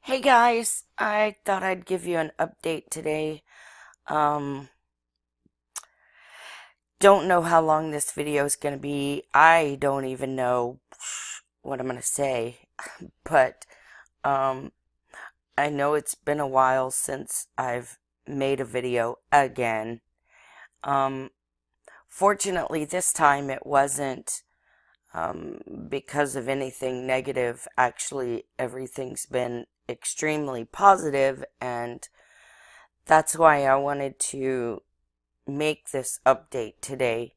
Hey guys, I thought I'd give you an update today. Um, don't know how long this video is going to be. I don't even know what I'm going to say, but um, I know it's been a while since I've made a video again. Um, Fortunately, this time it wasn't because of anything negative. Actually, everything's been extremely positive, and that's why I wanted to make this update today.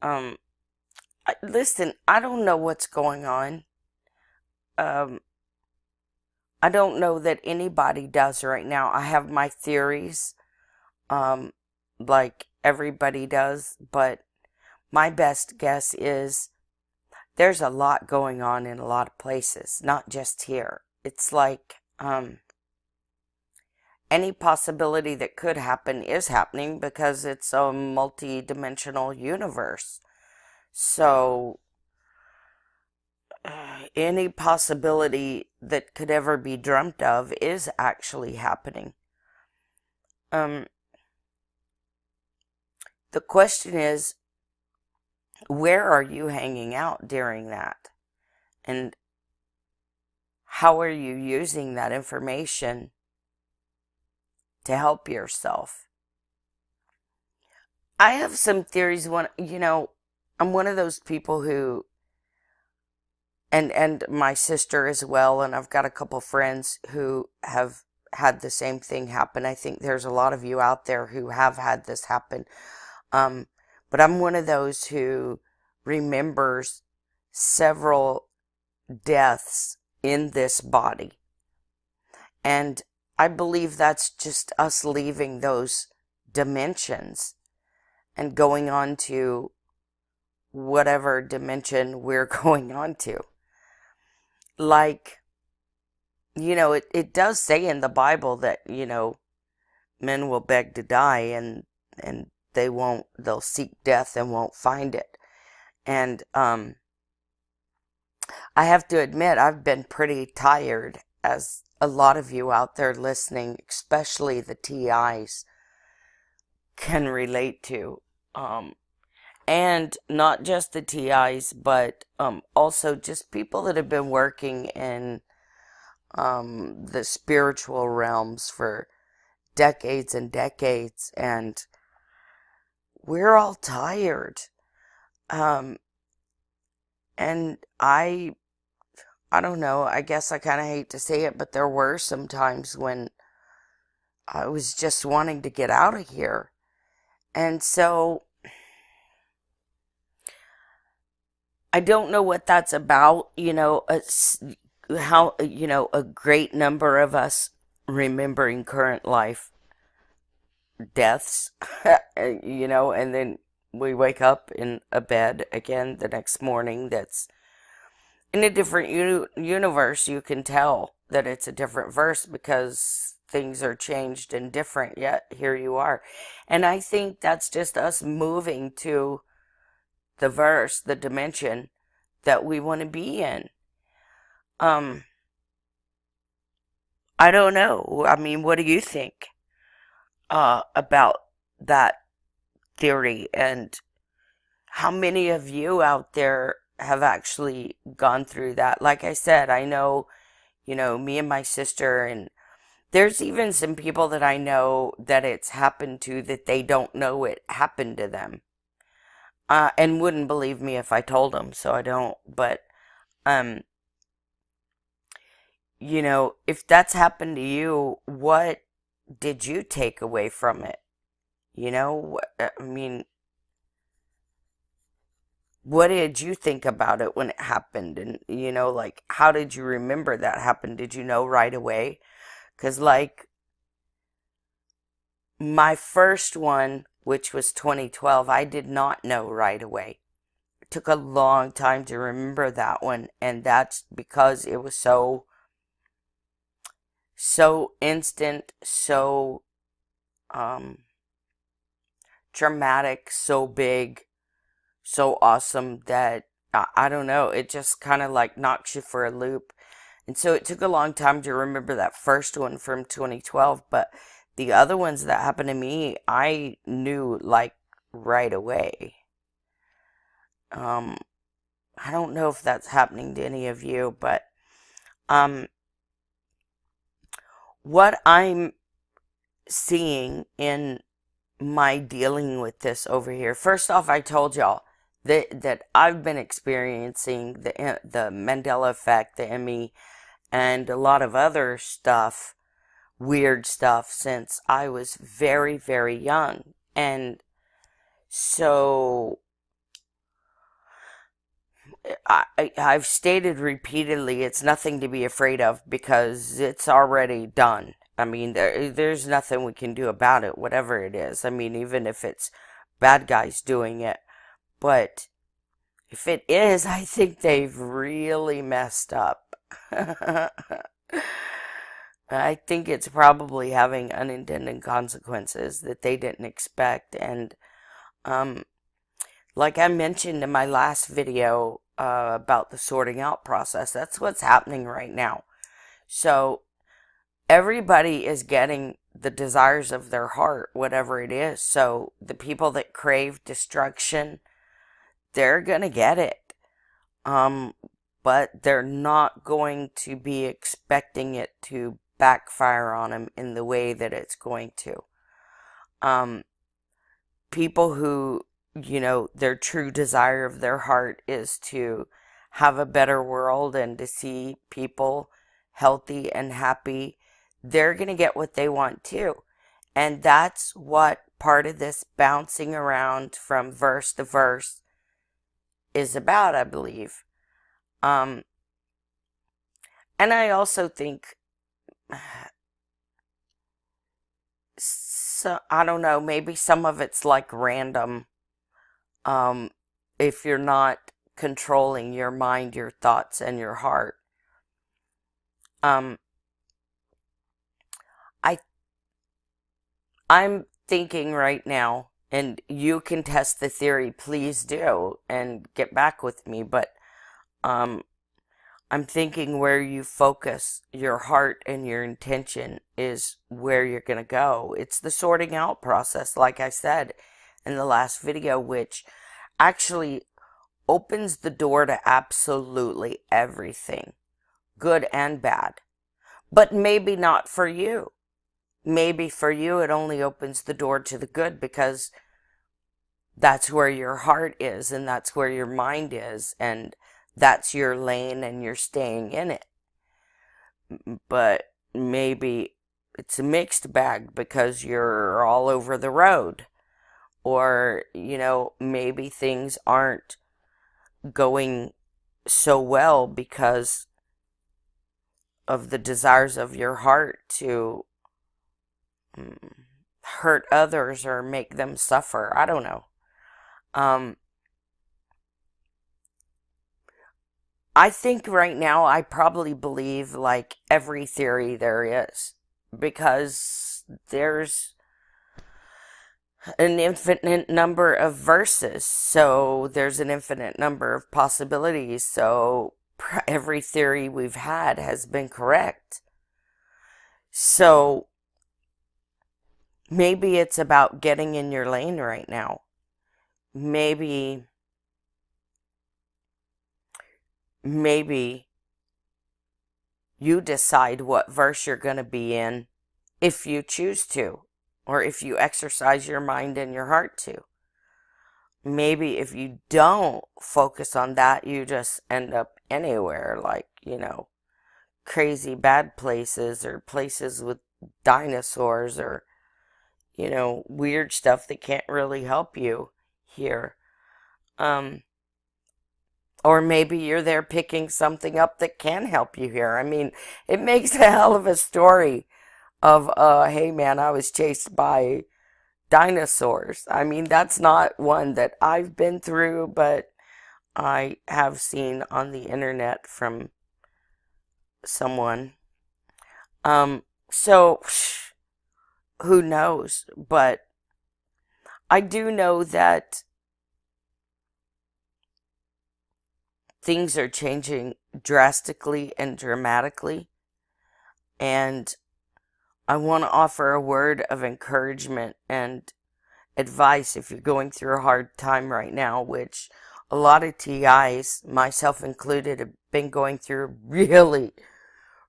Um, Listen, I don't know what's going on. Um, I don't know that anybody does right now. I have my theories, um, like everybody does, but my best guess is there's a lot going on in a lot of places, not just here. It's like, any possibility that could happen is happening because it's a multi-dimensional universe. So, any possibility that could ever be dreamt of is actually happening. Um, the question is, where are you hanging out during that? And how are you using that information to help yourself? I have some theories. I'm one of those people who, and my sister as well, and I've got a couple friends who have had the same thing happen. I think there's a lot of you out there who have had this happen. Um, but I'm one of those who remembers several deaths in this body. And I believe that's just us leaving those dimensions and going on to whatever dimension we're going on to. Like, it does say in the Bible that, men will beg to die and they'll seek death and won't find it. And, I have to admit, I've been pretty tired, as a lot of you out there listening, especially the TIs, can relate to. And not just the TIs, but also just people that have been working in the spiritual realms for decades and decades, and we're all tired. Um, and I don't know, I guess I kind of hate to say it, but there were some times when I was just wanting to get out of here. And so I don't know what that's about. How, a great number of us remembering current life deaths, and then we wake up in a bed again the next morning that's in a different universe. You can tell that it's a different verse because things are changed and different, yet here you are. And I think that's just us moving to the verse, the dimension that we want to be in. Um, I don't know. I mean, what do you think about that theory? And how many of you out there have actually gone through that? Like I said, I know, me and my sister, and there's even some people that I know that it's happened to that they don't know it happened to them. And wouldn't believe me if I told them, so I don't. But, um, if that's happened to you, what did you take away from it? I mean, what did you think about it when it happened? And, like, how did you remember that happened? Did you know right away? Because, like, my first one, which was 2012, I did not know right away. It took a long time to remember that one, and that's because it was so instant, so um dramatic, so big, so awesome that I don't know, it just kind of like knocks you for a loop. And so it took a long time to remember that first one from 2012, but the other ones that happened to me, I knew like right away. Um, I don't know if that's happening to any of you, but um, what I'm seeing in my dealing with this over here. First off, I told y'all that I've been experiencing the Mandela effect, the ME, and a lot of other stuff, weird stuff, since I was very, very young. And so I've stated repeatedly it's nothing to be afraid of because it's already done. I mean, there's nothing we can do about it, whatever it is. I mean, even if it's bad guys doing it. But if it is, I think they've really messed up. I think it's probably having unintended consequences that they didn't expect. And um, like I mentioned in my last video about the sorting out process, that's what's happening right now. So everybody is getting the desires of their heart, whatever it is. So the people that crave destruction, they're going to get it. But they're not going to be expecting it to backfire on them in the way that it's going to. People who, their true desire of their heart is to have a better world and to see people healthy and happy, they're going to get what they want too. And that's what part of this bouncing around from verse to verse is about, I believe. And I also think, so, I don't know, maybe some of it's like random. If you're not controlling your mind, your thoughts, and your heart. I'm thinking right now, and you can test the theory, please do, and get back with me, but I'm thinking where you focus your heart and your intention is where you're going to go. It's the sorting out process, like I said in the last video, which actually opens the door to absolutely everything, good and bad. But maybe not for you. Maybe for you it only opens the door to the good because that's where your heart is and that's where your mind is and that's your lane and you're staying in it. But maybe it's a mixed bag because you're all over the road. Or, maybe things aren't going so well because of the desires of your heart to hurt others or make them suffer. I don't know. I think right now I probably believe like every theory there is because there's an infinite number of verses, so there's an infinite number of possibilities, so every theory we've had has been correct. So maybe it's about getting in your lane right now. Maybe you decide what verse you're going to be in if you choose to, or if you exercise your mind and your heart to. Maybe if you don't focus on that, you just end up anywhere, like, crazy bad places or places with dinosaurs or, weird stuff that can't really help you here. Or maybe you're there picking something up that can help you here. I mean, it makes a hell of a story of, hey man, I was chased by dinosaurs. I mean, that's not one that I've been through, but I have seen on the internet from someone. So, who knows? But I do know that things are changing drastically and dramatically. And I want to offer a word of encouragement and advice if you're going through a hard time right now, which a lot of TIs, myself included, have been going through a really,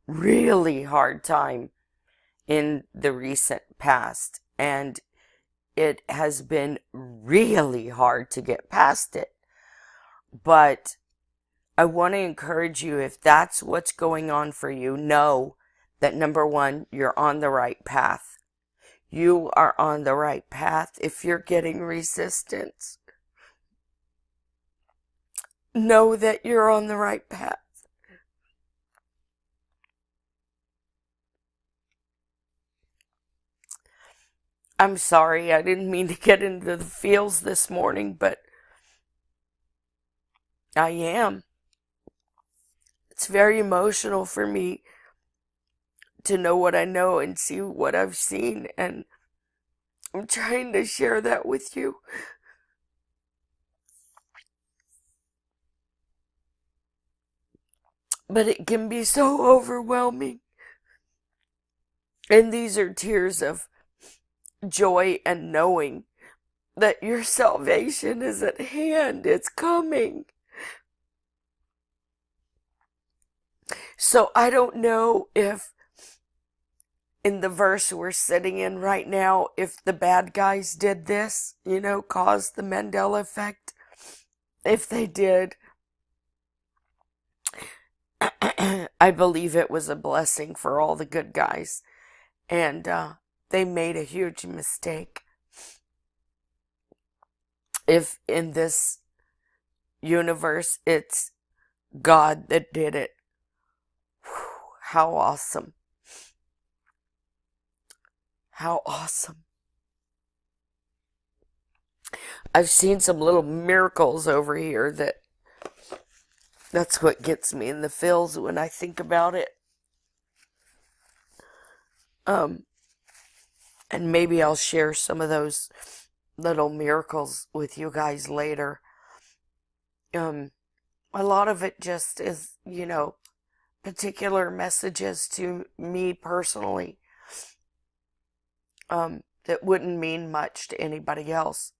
really hard time in the recent past. And it has been really hard to get past it. But I want to encourage you, if that's what's going on for you, know that number one, you're on the right path. You are on the right path. If you're getting resistance, know that you're on the right path. I'm sorry, I didn't mean to get into the feels this morning, but I am. It's very emotional for me to know what I know and see what I've seen, and I'm trying to share that with you. But it can be so overwhelming. And these are tears of joy and knowing that your salvation is at hand. It's coming. So I don't know if in the verse we're sitting in right now, if the bad guys did this, caused the Mandela effect. If they did, I believe it was a blessing for all the good guys. And they made a huge mistake. If in this universe it's God that did it, how awesome. How awesome. I've seen some little miracles over here that's what gets me in the feels when I think about it. And maybe I'll share some of those little miracles with you guys later. A lot of it just is, particular messages to me personally, that wouldn't mean much to anybody else.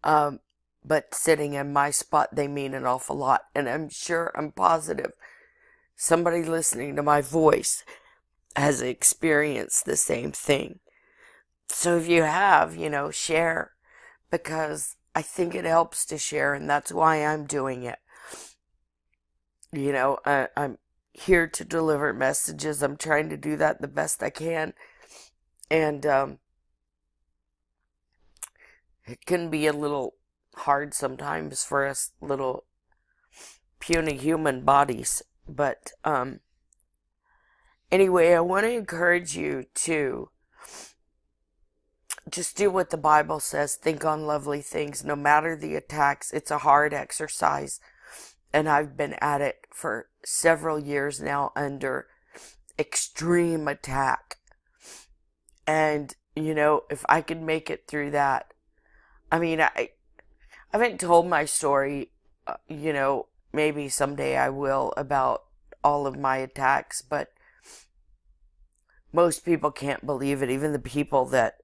But sitting in my spot, they mean an awful lot. And I'm positive somebody listening to my voice has experienced the same thing. So if you have, share, because I think it helps to share, and that's why I'm doing it. I'm here to deliver messages. I'm trying to do that the best I can. And it can be a little hard sometimes for us little puny human bodies. But anyway, I want to encourage you to just do what the Bible says. Think on lovely things, no matter the attacks. It's a hard exercise. And I've been at it for several years now under extreme attack. And, if I could make it through that, I haven't told my story, maybe someday I will, about all of my attacks, but most people can't believe it, even the people that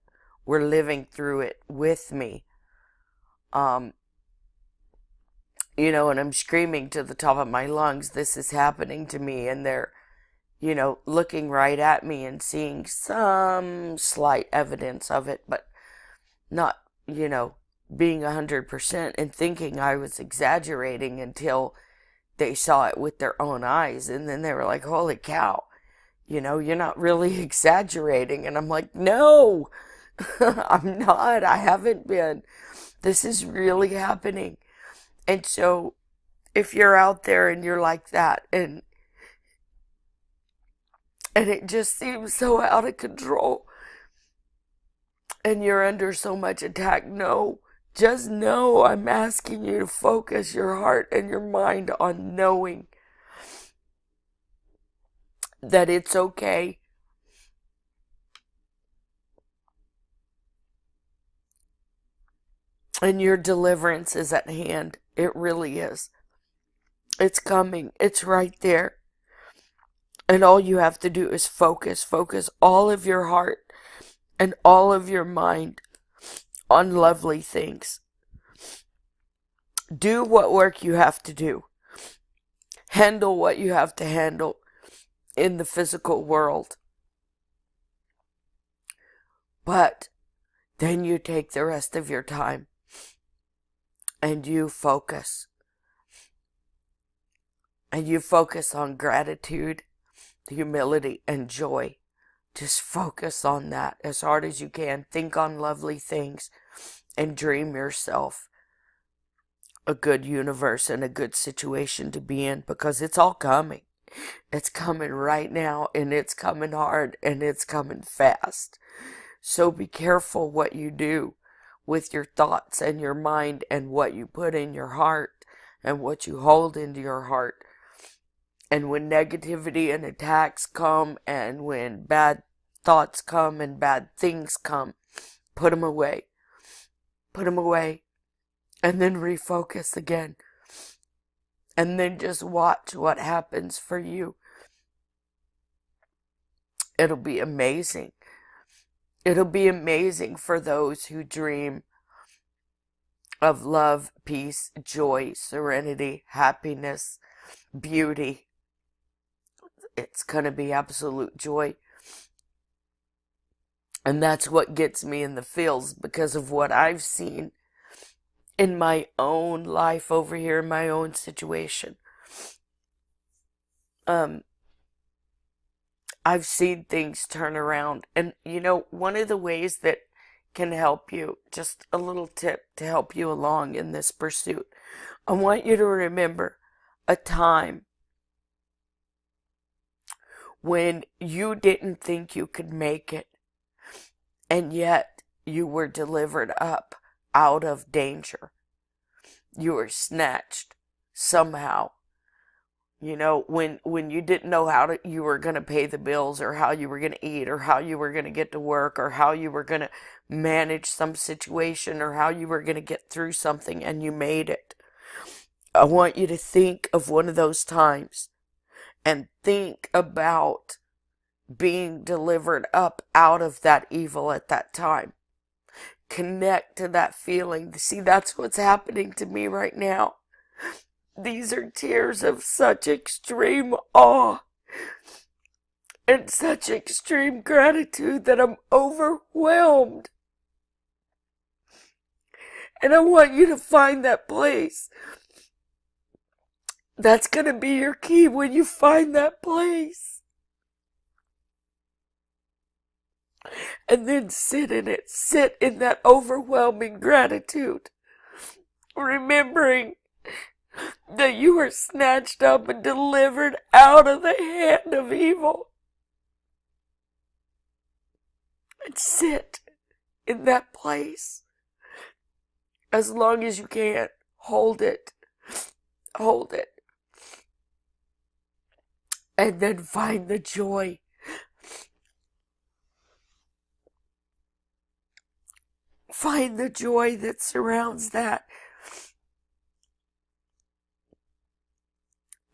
were living through it with me. And I'm screaming to the top of my lungs, this is happening to me, and they're, looking right at me and seeing some slight evidence of it, but not, being 100% and thinking I was exaggerating until they saw it with their own eyes. And then they were like, holy cow, you're not really exaggerating. And I'm like, no, I'm not. I haven't been. This is really happening. And so if you're out there and you're like that, and it just seems so out of control, and you're under so much attack, just know I'm asking you to focus your heart and your mind on knowing that it's okay. And your deliverance is at hand. It really is. It's coming. It's right there. And all you have to do is focus. Focus all of your heart and all of your mind on lovely things. Do what work you have to do. Handle what you have to handle in the physical world. But then you take the rest of your time and you focus. And you focus on gratitude, humility, and joy. Just focus on that as hard as you can. Think on lovely things and dream yourself a good universe and a good situation to be in, because it's all coming. It's coming right now, and it's coming hard, and it's coming fast. So be careful what you do with your thoughts and your mind and what you put in your heart and what you hold into your heart. And when negativity and attacks come and when bad thoughts come and bad things come, put them away. Put them away. And then refocus again. And then just watch what happens for you. It'll be amazing. It'll be amazing for those who dream of love, peace, joy, serenity, happiness, beauty. It's going to be absolute joy. And that's what gets me in the feels, because of what I've seen in my own life over here, in my own situation. I've seen things turn around. And, one of the ways that can help you, just a little tip to help you along in this pursuit, I want you to remember a time when you didn't think you could make it, and yet you were delivered up out of danger. You were snatched somehow. When you didn't know how you were going to pay the bills, or how you were going to eat, or how you were going to get to work, or how you were going to manage some situation, or how you were going to get through something, and you made it. I want you to think of one of those times and think about being delivered up out of that evil at that time. Connect to that feeling. See, that's what's happening to me right now. These are tears of such extreme awe and such extreme gratitude that I'm overwhelmed. And I want you to find that place. That's going to be your key when you find that place. And then sit in it. Sit in that overwhelming gratitude. Remembering that you were snatched up and delivered out of the hand of evil. And sit in that place as long as you can. Hold it. Hold it. And then find the joy. Find the joy that surrounds that.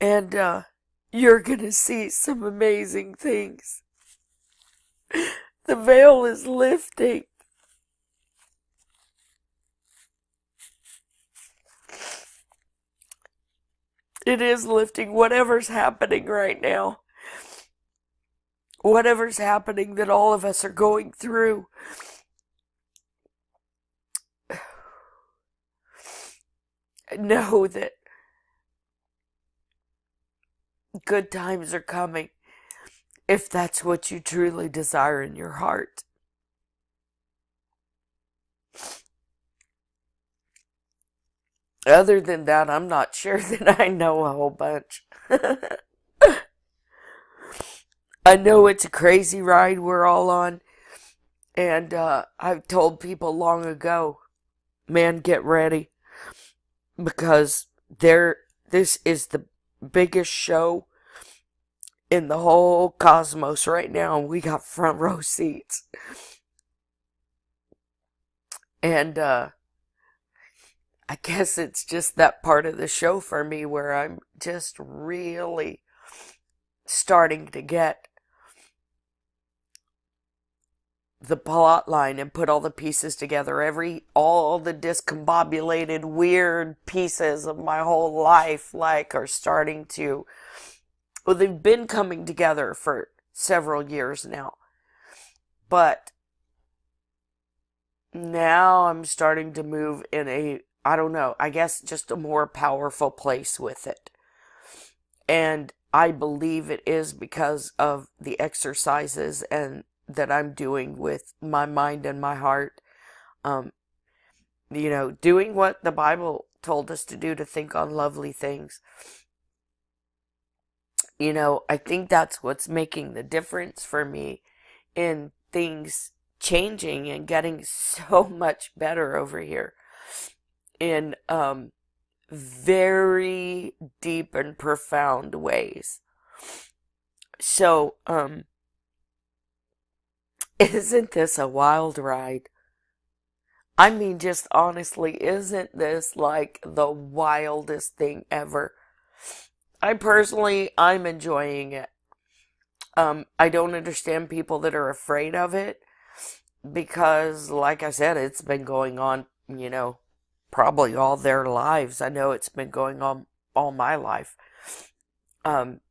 And you're going to see some amazing things. The veil is lifting. It is lifting. Whatever's happening right now. Whatever's happening that all of us are going through. Know that good times are coming if that's what you truly desire in your heart. Other than that, I'm not sure that I know a whole bunch. I know it's a crazy ride we're all on. And I've told people long ago, man, get ready. Because this is the biggest show in the whole cosmos right now. And we got front row seats. And I guess it's just that part of the show for me where I'm just really starting to get the plot line and put all the pieces together. All the discombobulated, weird pieces of my whole life, like, are starting to, well, they've been coming together for several years now. But now I'm starting to move in I don't know, I guess just a more powerful place with it. And I believe it is because of the exercises and that I'm doing with my mind and my heart. Um, doing what the Bible told us to do, to think on lovely things. I think that's what's making the difference for me in things changing and getting so much better over here in very deep and profound ways. So, isn't this a wild ride? I mean, just honestly, isn't this like the wildest thing ever? I'm enjoying it. I don't understand people that are afraid of it because, like I said, it's been going on, probably all their lives. I know it's been going on all my life.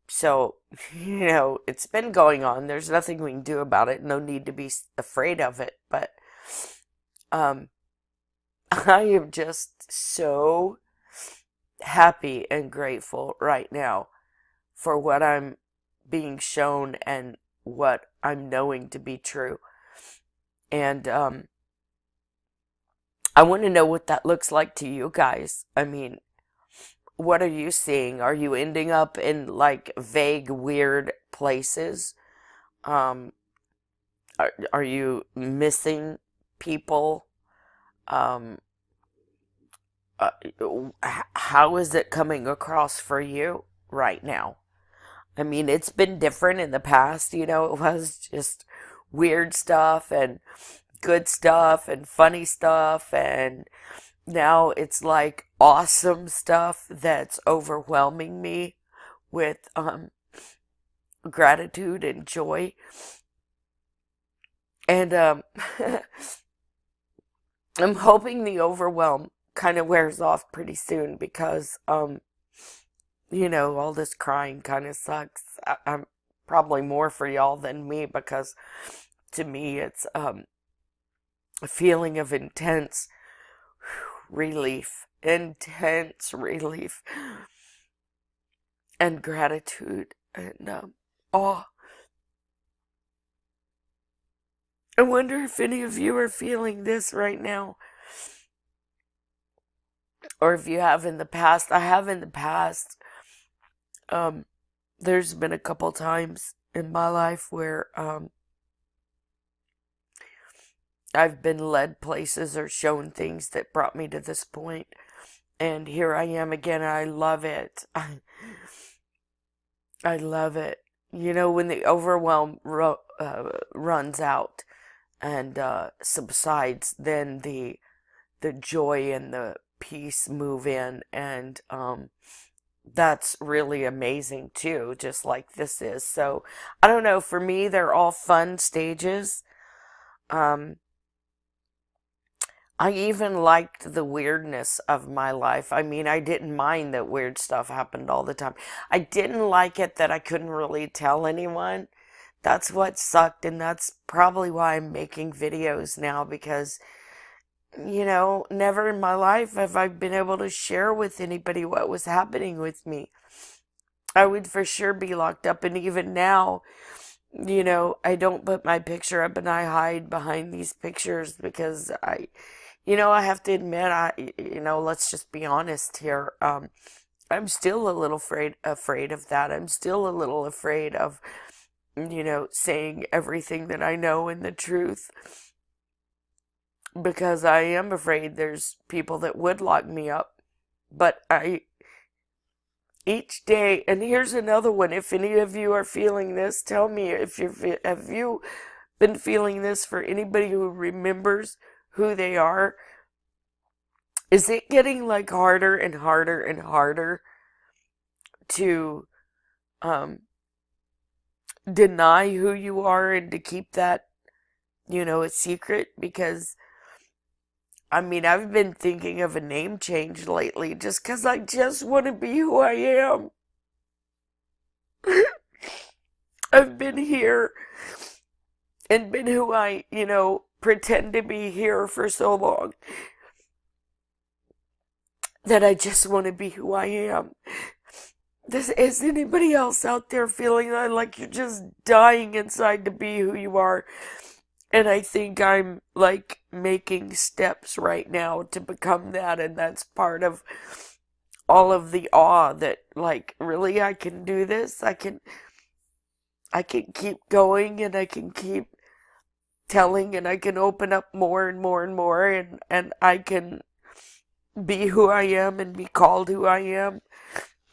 So, it's been going on. There's nothing we can do about it. No need to be afraid of it. But, I am just so happy and grateful right now for what I'm being shown and what I'm knowing to be true. And I want to know what that looks like to you guys. I mean, what are you seeing? Are you ending up in like vague, weird places? Are you missing people? Um, how is it coming across for you right now? I mean, it's been different in the past, it was just weird stuff and good stuff and funny stuff, and now it's like awesome stuff that's overwhelming me with gratitude and joy. And I'm hoping the overwhelm kind of wears off pretty soon because all this crying kind of sucks. I'm probably more for y'all than me because to me it's a feeling of intense relief and gratitude and awe. I wonder if any of you are feeling this right now, or if you have in the past. I have in the past. There's been a couple times in my life where I've been led places or shown things that brought me to this point, and here I am again. And I love it. I love it. When the overwhelm runs out and subsides, then the joy and the peace move in, and that's really amazing too, just like this is. So I don't know, for me they're all fun stages. I even liked the weirdness of my life. I mean, I didn't mind that weird stuff happened all the time. I didn't like it that I couldn't really tell anyone. That's what sucked, and that's probably why I'm making videos now, because never in my life have I been able to share with anybody what was happening with me. I would for sure be locked up, and even now, I don't put my picture up and I hide behind these pictures because I have to admit, let's just be honest here. I'm still a little afraid of that. I'm still a little afraid of, saying everything that I know and the truth, because I am afraid there's people that would lock me up. But each day, and here's another one. If any of you are feeling this, tell me have you been feeling this, for anybody who remembers who they are. Is it getting like harder and harder and harder to um deny who you are and to keep that, a secret? Because I mean, I've been thinking of a name change lately just because I just want to be who I am. I've been here and been who I, pretend to be here for so long that I just want to be who I am. Is anybody else out there feeling that like you're just dying inside to be who you are? And I think I'm like making steps right now to become that, and that's part of all of the awe that like really I can do this. I can keep going, and I can keep telling, and I can open up more and more and more, and I can be who I am and be called who I am.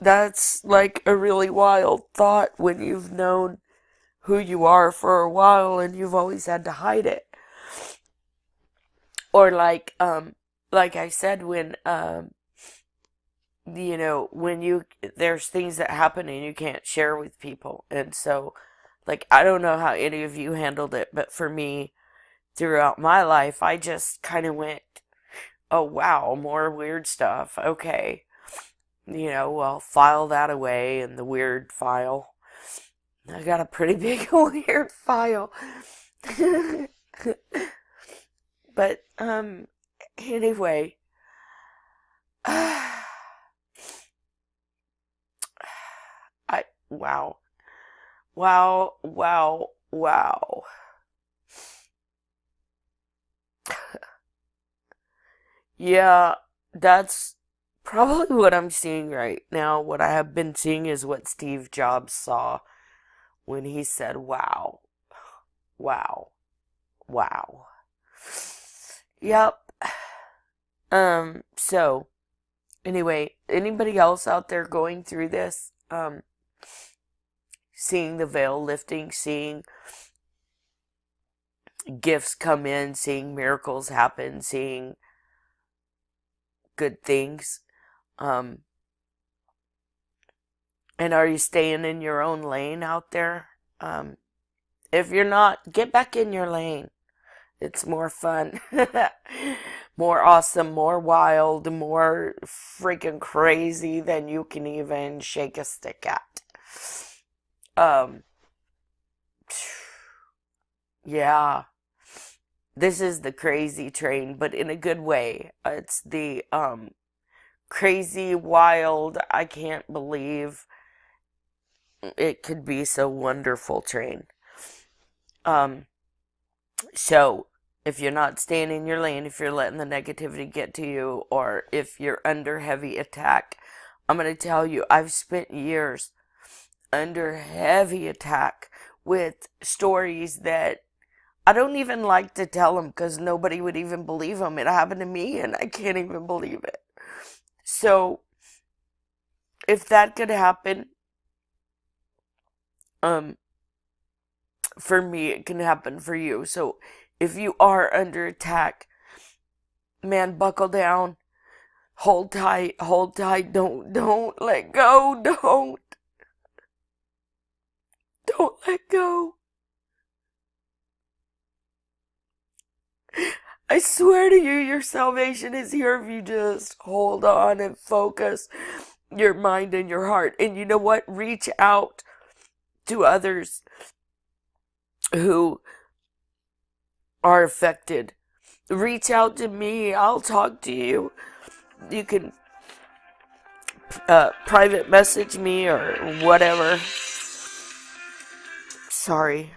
That's like a really wild thought when you've known who you are for a while and you've always had to hide it. Or like I said, when there's things that happen and you can't share with people. And so, like, I don't know how any of you handled it, but for me, throughout my life, I just kind of went, oh wow, more weird stuff. Okay. Well, file that away in the weird file. I got a pretty big weird file. But, anyway. Wow. Wow, wow, wow. Yeah, that's probably what I'm seeing right now. What I have been seeing is what Steve Jobs saw when he said, wow, wow, wow. Yep. So, anyway, anybody else out there going through this? Seeing the veil lifting, seeing gifts come in, seeing miracles happen, seeing good things. And are you staying in your own lane out there? If you're not, get back in your lane. It's more fun, more awesome, more wild, more freaking crazy than you can even shake a stick at. Um, yeah, this is the crazy train, but in a good way. It's the crazy, wild, I can't believe it could be so wonderful train. So if you're not staying in your lane, if you're letting the negativity get to you, or if you're under heavy attack, I'm going to tell you, I've spent years under heavy attack with stories that I don't even like to tell them because nobody would even believe them. It happened to me and I can't even believe it. So if that could happen, for me, it can happen for you. So if you are under attack, man, buckle down, hold tight, don't let go, don't let go. I swear to you, your salvation is here if you just hold on and focus your mind and your heart. And you know what? Reach out to others who are affected. Reach out to me. I'll talk to you. You can private message me or whatever. Sorry.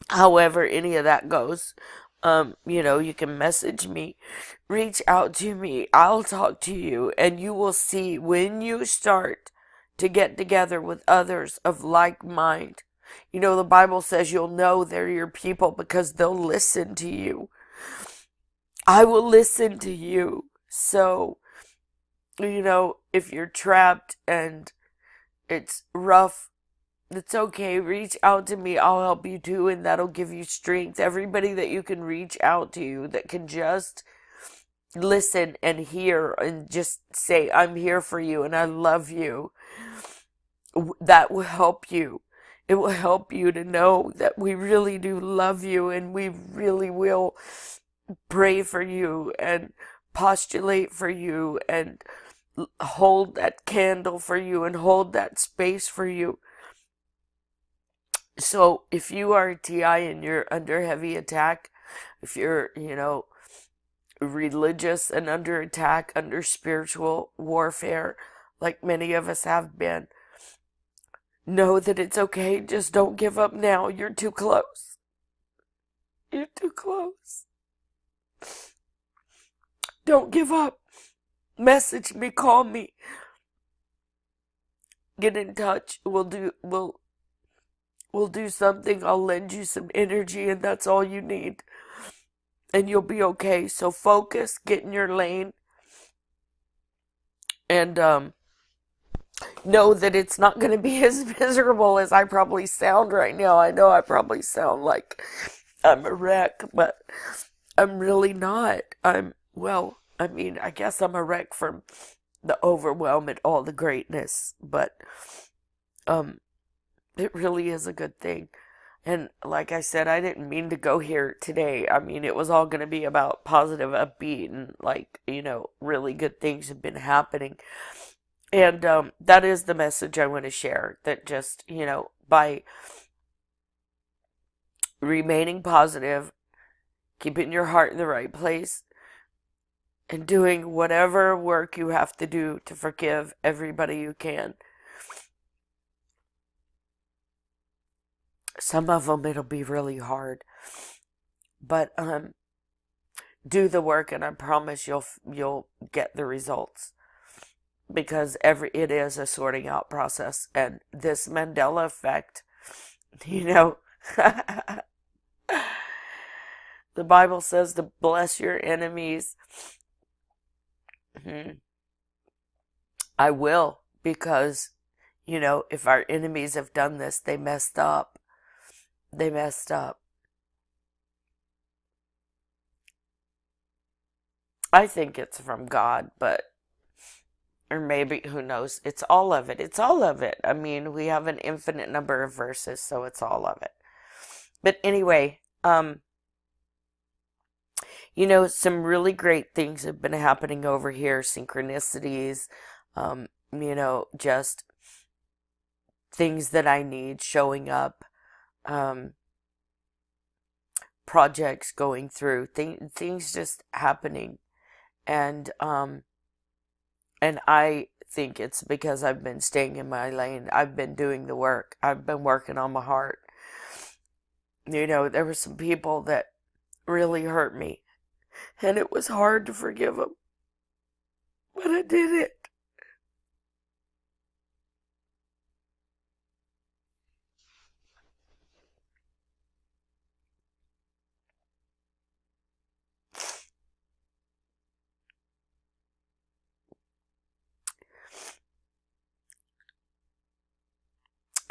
However any of that goes. You can message me, reach out to me, I'll talk to you, and you will see when you start to get together with others of like mind. The Bible says you'll know they're your people because they'll listen to you. I will listen to you. So, if you're trapped and it's rough, it's okay. Reach out to me. I'll help you too, and that'll give you strength. Everybody that you can reach out to that can just listen and hear and just say, I'm here for you and I love you, that will help you. It will help you to know that we really do love you and we really will pray for you and postulate for you and hold that candle for you and hold that space for you. So if you are a TI and you're under heavy attack, if you're, religious and under attack, under spiritual warfare, like many of us have been, know that it's okay. Just don't give up now. You're too close. You're too close. Don't give up. Message me, call me. Get in touch. We'll do something. I'll lend you some energy and that's all you need. And you'll be okay. So focus, get in your lane, and know that it's not going to be as miserable as I probably sound right now. I know I probably sound like I'm a wreck, but I'm really not. I guess I'm a wreck from the overwhelm and all the greatness, but it really is a good thing. And like I said, I didn't mean to go here today. I mean, it was all going to be about positive, upbeat, and really good things have been happening. And that is the message I want to share. That just, by remaining positive, keeping your heart in the right place, and doing whatever work you have to do to forgive everybody you can. Some of them it'll be really hard, but do the work, and I promise you'll get the results, because it is a sorting out process. And this Mandela effect, the Bible says to bless your enemies. I will, because if our enemies have done this, they messed up. They messed up. I think it's from God, or maybe, who knows? It's all of it. It's all of it. I mean, we have an infinite number of verses, so it's all of it. But anyway, some really great things have been happening over here. Synchronicities, just things that I need showing up. Projects going through, things just happening, and I think it's because I've been staying in my lane. I've been doing the work. I've been working on my heart. There were some people that really hurt me, and it was hard to forgive them, but I did it.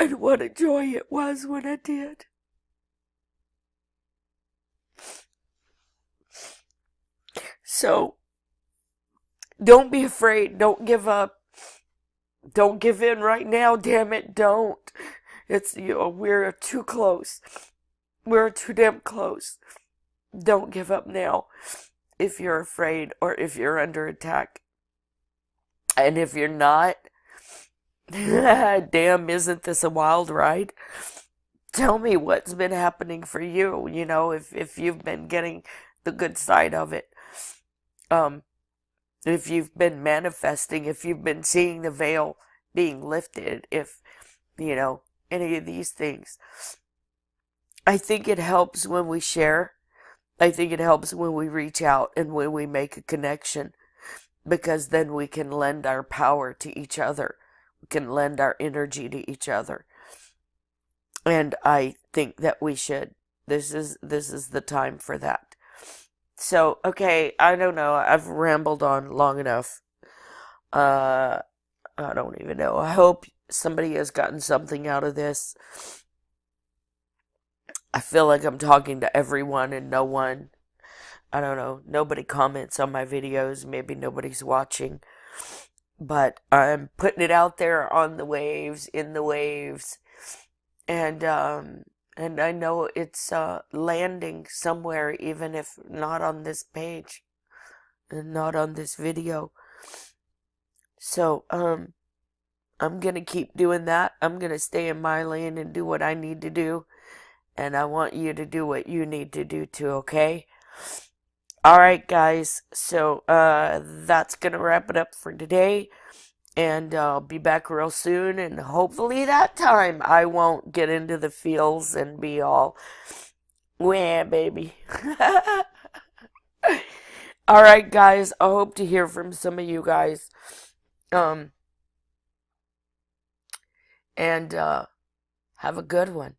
And what a joy it was when I did. So, don't be afraid. Don't give up. Don't give in right now, damn it, don't. We're too close. We're too damn close. Don't give up now if you're afraid or if you're under attack. And if you're not, damn, isn't this a wild ride? Tell me what's been happening for you, if you've been getting the good side of it. If you've been manifesting, if you've been seeing the veil being lifted, if, any of these things. I think it helps when we share. I think it helps when we reach out and when we make a connection, because then we can lend our power to each other. We can lend our energy to each other. And I think that we should. This is the time for that. So, okay, I don't know. I've rambled on long enough. I don't even know. I hope somebody has gotten something out of this. I feel like I'm talking to everyone and no one. I don't know, nobody comments on my videos, maybe nobody's watching, but I'm putting it out there on the waves, in the waves, and I know it's landing somewhere, even if not on this page and not on this video. So I'm gonna keep doing that. I'm gonna stay in my lane and do what I need to do, and I want you to do what you need to do too, okay? Alright, guys, so that's gonna wrap it up for today, and I'll be back real soon, and hopefully that time I won't get into the feels and be all, wah, baby. Alright, guys, I hope to hear from some of you guys, and have a good one.